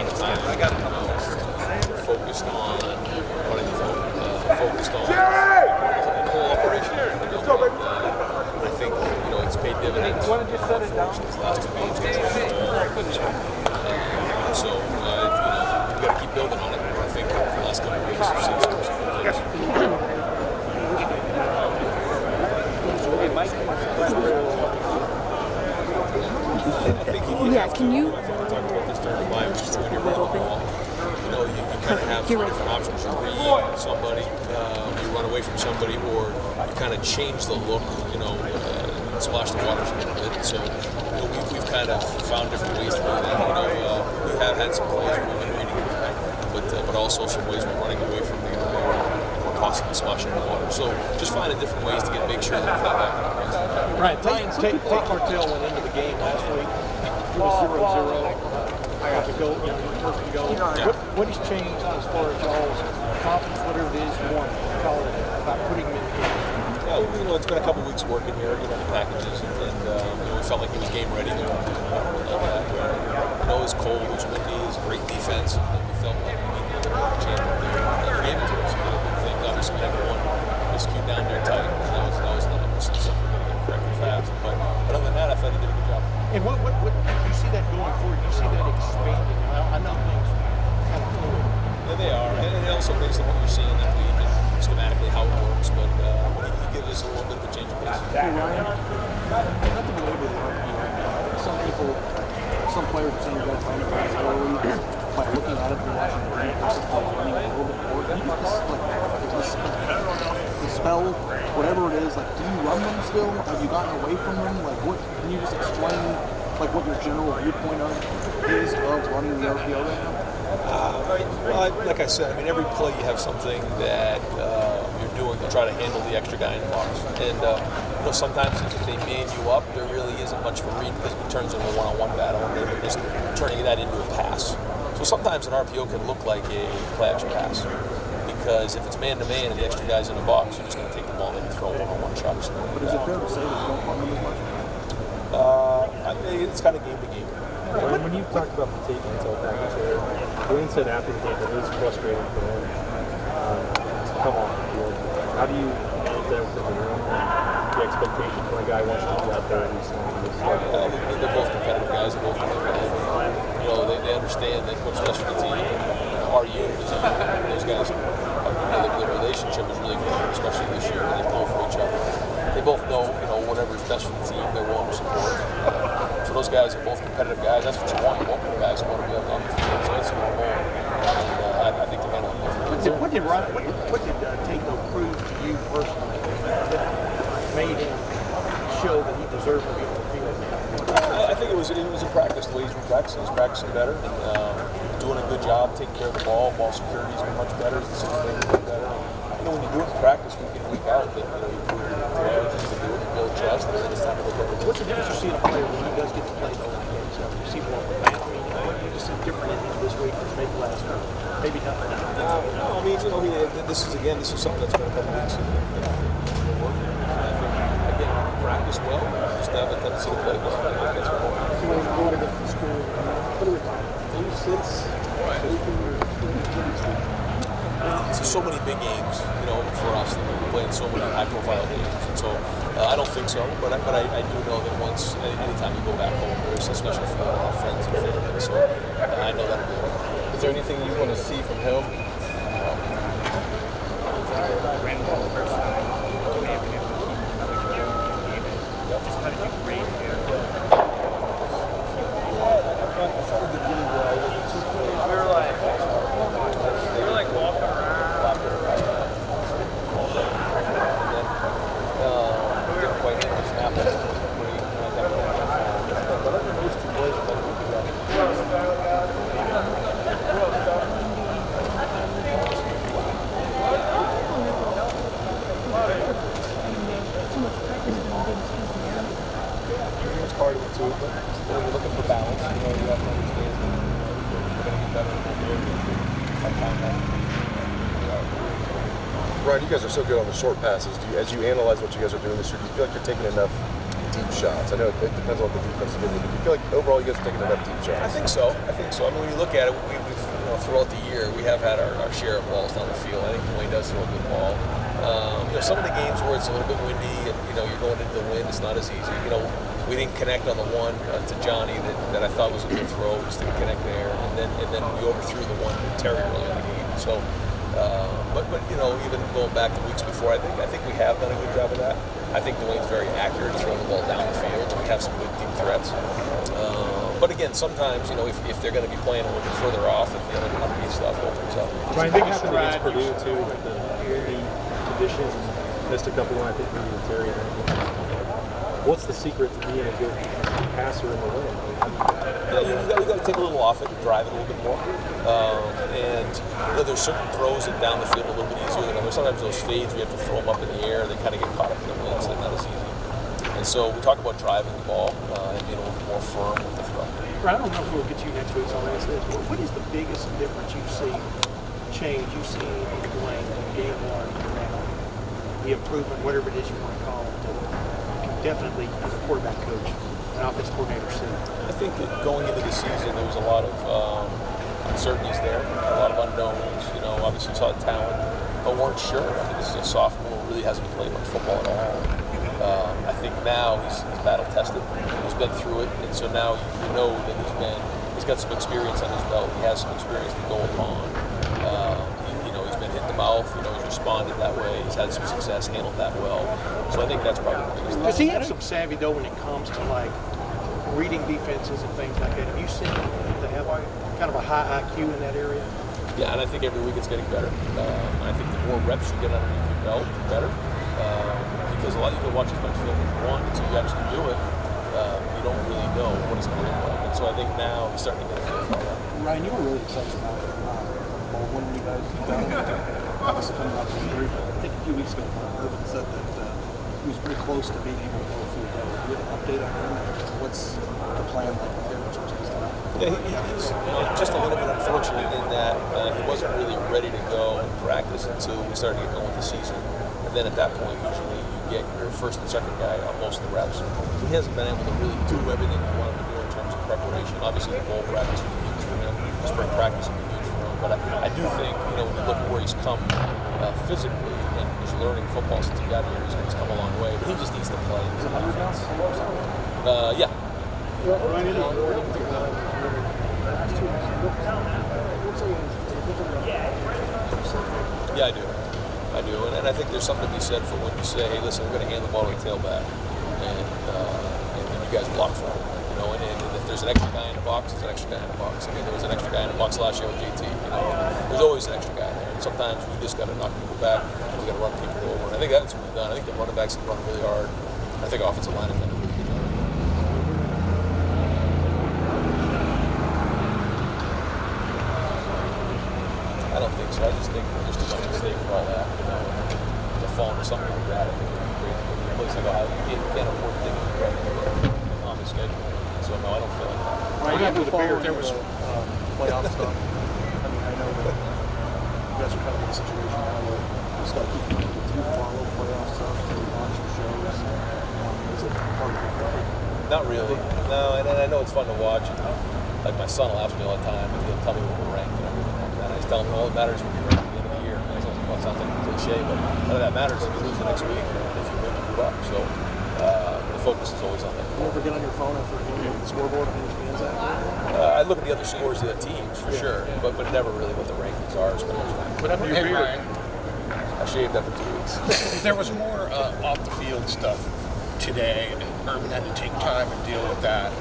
I got focused on running the phone, focused on the whole operation. I think it's paid dividends. Why don't you set it down? These last 2 games. So we've got to keep building on it. I think the last couple of weeks of season. Can you? I think we talked about this during the bye, which is when you're running the ball. You can kind of have three different options. You read somebody, you run away from somebody, or you kind of change the look, splash the waters a little bit. So we've kind of found different ways to do that. We have had some plays where we've been reading it back, but also some ways we're running away from the guy or possibly splashing the water. So just finding different ways to make sure that we fly back. Right. Tate Martell went into the game last week. It was 0-0. To go, first to go. Yeah. What has changed as far as y'all's confidence, whatever it is, you want to call it, about putting him in the game? Well, it's been a couple weeks working here, the packages, and we felt like he was game ready. It was cold, it was windy, it was a great defense, and we felt like we needed a chance to gave it to us. The big thing, obviously, we had one miscue down there tight, and that was something we're going to get corrected fast. But other than that, I thought he did a good job. And what you see that going forward? You see that expanding? I know things kind of fluid. Yeah, they are, and also based on what you're seeing in the league and schematically how it works. But he gives us a little bit of a change of pace. Hey Ryan, not to belabor the argument, some players are saying you guys running fast early by looking at it and watching the game versus running a little bit more. Can you just dispel whatever it is? Like, do you run them still? Have you gotten away from them? Like, what? Can you just explain what your general viewpoint is of running the RPO right now? Like I said, every play you have something that you're doing to try to handle the extra guy in the box. And sometimes if they man you up, there really isn't much for read because it turns into a one-on-one battle, and then you're just turning that into a pass. So sometimes an RPO can look like a play-action pass because if it's man-to-man and the extra guy's in the box, you're just going to take the ball in and throw one-on-one shots. But is it fair to say that you don't run them as much? It's kind of game to game. When you talked about the Tate Martell package here, Dwayne said after the game that it was frustrating for him to come off the field. How do you manage that within the room? The expectations when a guy wants to be out there and he's saying this stuff? They're both competitive guys. They're both competitive. They understand that what's best for the team. Our unit is those guys. The relationship is really good, especially this year when they pull for each other. They both know, whatever is best for the team, they're willing to support. So those guys are both competitive guys. That's what you want. You want more guys who want to be on the field. So it's normal. And I think they're handling both. What did Tate prove to you personally that made him show that he deserved to be on the field? I think it was a practice. The way he's been practicing, he's practicing better and doing a good job taking care of the ball. Ball security's been much better. The decision-making been better. When you do it in practice, week in, week out, that you prove it to others, you can do it, you build trust, and then it's time to look at it. What's the difference you see in a player when he does get to play those games? You see more of a man. You just see different innings this week than maybe last week. Maybe not. No, this is something that's been a couple weeks. We're working. I think, again, practice well, just have a tendency to play well. I think that's important. So when you go to the school, what are we talking? 86? So many big games, for us. We play in so many high-profile games, and so I don't think so. But I do know that anytime you go back home, there's a special feeling. I have friends and family, so I know that'll be okay. Is there anything you want to see from him? Part of it too, but still you're looking for balance. You have to understand we're going to get better Ryan, you guys are so good on the short passes. As you analyze what you guys are doing this year, do you feel like you're taking enough deep shots? I know it depends on what the defense is doing. Do you feel like overall you guys are taking enough deep shots? I think so. I mean, when you look at it, we've throughout the year, we have had our share of balls down the field. I think Dwayne does throw a good ball. Some of the games where it's a little bit windy and, you're going into the wind, it's not as easy. We didn't connect on the one to Johnny that I thought was a good throw. We just didn't connect there. And then we overthrew the one to Terry early in the game. So, but even going back to weeks before, I think we have done a good job of that. I think Dwayne's very accurate throwing the ball down the field, and we have some good deep threats. But again, sometimes, if they're going to be playing a little bit further off, and the other underneath stuff opens up. Ryan, I think it happened against Purdue too, with the windy conditions. Missed a couple when I think we needed Terry. What's the secret to being a good passer in the wind? Yeah, you got to take a little off it and drive it a little bit more. And there's certain throws that down the field a little bit easier than others. Sometimes those fades, we have to throw them up in the air. They kind of get caught up in the wind, so they're not as easy. And so we talk about driving the ball and being a little bit more firm with the throw. Right, I don't know if we'll get you next week on this. What is the biggest difference you've seen in Dwayne in game one and the improvement, whatever it is you want to call it, that you can definitely, as a quarterback coach, an offensive coordinator, see? I think that going into the season, there was a lot of uncertainties there, a lot of unknowns. Obviously saw the talent, but weren't sure. I mean, this is a sophomore who really hasn't played much football at all. I think now he's battle tested. He's been through it, and so now you know that he's got some experience on his belt. He has some experience to go upon. He's been hit in the mouth. He's responded that way. He's had some success, handled that well. So I think that's probably the biggest thing. Does he have some savvy though when it comes to like reading defenses and things like that? Have you seen him to have kind of a high IQ in that area? Yeah, and I think every week it's getting better. I think the more reps you get underneath your belt, the better. Because a lot of you can watch as much film as you want until you actually do it. You don't really know what it's going to look like. And so I think now he's starting to get a feel for that. Ryan, you were really excited about when you guys got him. Obviously coming out of injury. I think a few weeks ago, Urban said that he was pretty close to being able to go through that. Do you have an update on him? What's the plan like with him in terms of his time? Yeah, he's just a little bit unfortunate in that he wasn't really ready to go and practice until we started to get going with the season. And then at that point, usually you get your first and second guy on most of the reps. So he hasn't been able to really do everything he wanted to do in terms of preparation. Obviously, the bowl practice will be huge for him. Spring practice will be huge for him. But I do think, when you look at where he's come physically and he's learning football since he got here, he's come a long way. But he just needs to play. Is it 100 pounds? Yeah. Yeah, I do. And I think there's something to be said for when you say, hey, listen, we're going to hand the ball to the tailback, and you guys block for him. And if there's an extra guy in the box, there's an extra guy in the box. I mean, there was an extra guy in the box last year with JT. There's always an extra guy there. And sometimes we just got to knock people back. We got to run people over. And I think that's what we've done. I think the running backs have run really hard. I think offensive line has done a really good job. I don't think so. I just think we're just a bunch of mistake for all that. The phone or something like that. I think we're crazy. It looks like you can't afford to take it on the schedule. So no, I don't feel like that. Right, What after the Bears, there was playoff stuff. I mean, I know that you guys are kind of in a situation now where you just got to keep people to follow playoff stuff, to watch the shows. Is it part of your thing? Not really. No, and I know it's fun to watch. Like my son will ask me all the time, and he'll tell me what we're ranked and everything like that. I just tell him all that matters when you're ranked at the end of the year. And it sounds like a cliche, but none of that matters if you lose the next week or if you win, you move up. So the focus is always on that. You ever get on your phone after looking at the scoreboard and ESPN's at? I look at the other scores of the teams for sure, but never really what the rankings are. Spend much time. what happened to your beard? I shaved after 2 weeks. There was more off the field stuff today, and Urban had to take time and deal with that.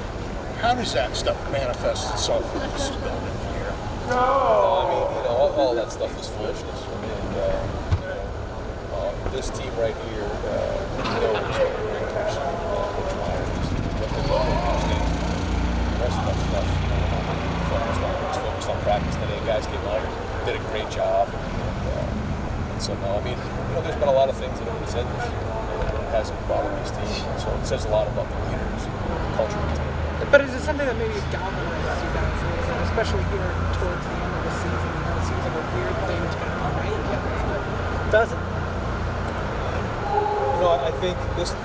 How does that stuff manifest itself in this building here? I mean, all that stuff is foolishness. I mean, this team right here knows what we're in terms of Coach Myers, just what they love and stands for. The rest of that stuff, focused on practice today. Guys came out, did a great job. And so, no, I mean, there's been a lot of things that have been said this year that hasn't bothered this team. So it says a lot about the leaders, the culture of the team. But is it something that maybe galvanizes you guys a little bit, especially here towards the end of the season? It seems like a weird thing to kind of unite you guys, but it doesn't. I think this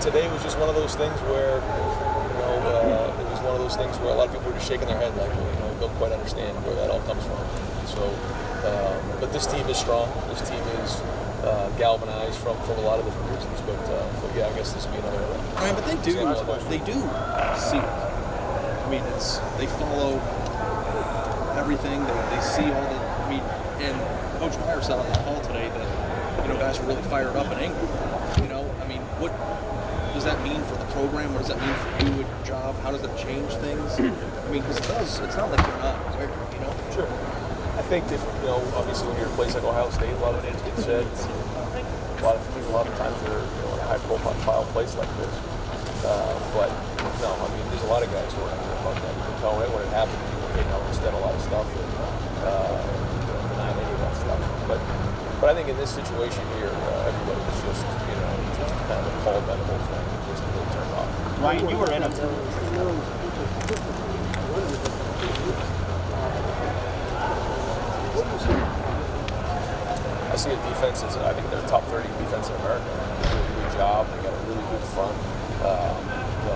today was just one of those things where it was one of those things where a lot of people were just shaking their head like, don't quite understand where that all comes from. So, but this team is strong. This team is galvanized from a lot of different reasons. But yeah, I guess this would be another. I mean, but they do see it. I mean, they follow everything. They see all the. I mean, and Coach Meyer said on the call today that guys are really fired up and angry. I mean, what does that mean for the program? What does that mean for you and your job? How does that change things? I mean, because it's not like they're not aware. Sure. I think that obviously when you're in a place like Ohio State, a lot of things get said. A lot of times you're in a high-profile place like this. But no, I mean, there's a lot of guys who are angry about that. You can tell right when it happened, people came out and said a lot of stuff and denying any of that stuff. But I think in this situation here, everybody was just kind of appalled by the whole thing, just really turned off. Ryan, you were in a I see a defense I think they're top 30 defense in America. They do a really good job. They got a really good front.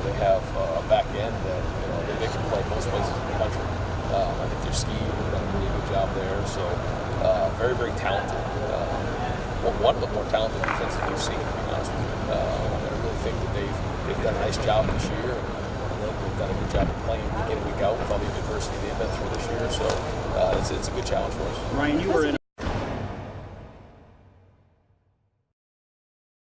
They have a back end that they can play most places in the country. I think their scheme has done a really good job there. So very, very talented. One of the more talented defenses you've seen, to be honest with you. I really think that they've done a nice job this year. And they've done a good job of playing week in and week out with all the adversity they've been through this year. So it's a good challenge for us. Ryan, you were in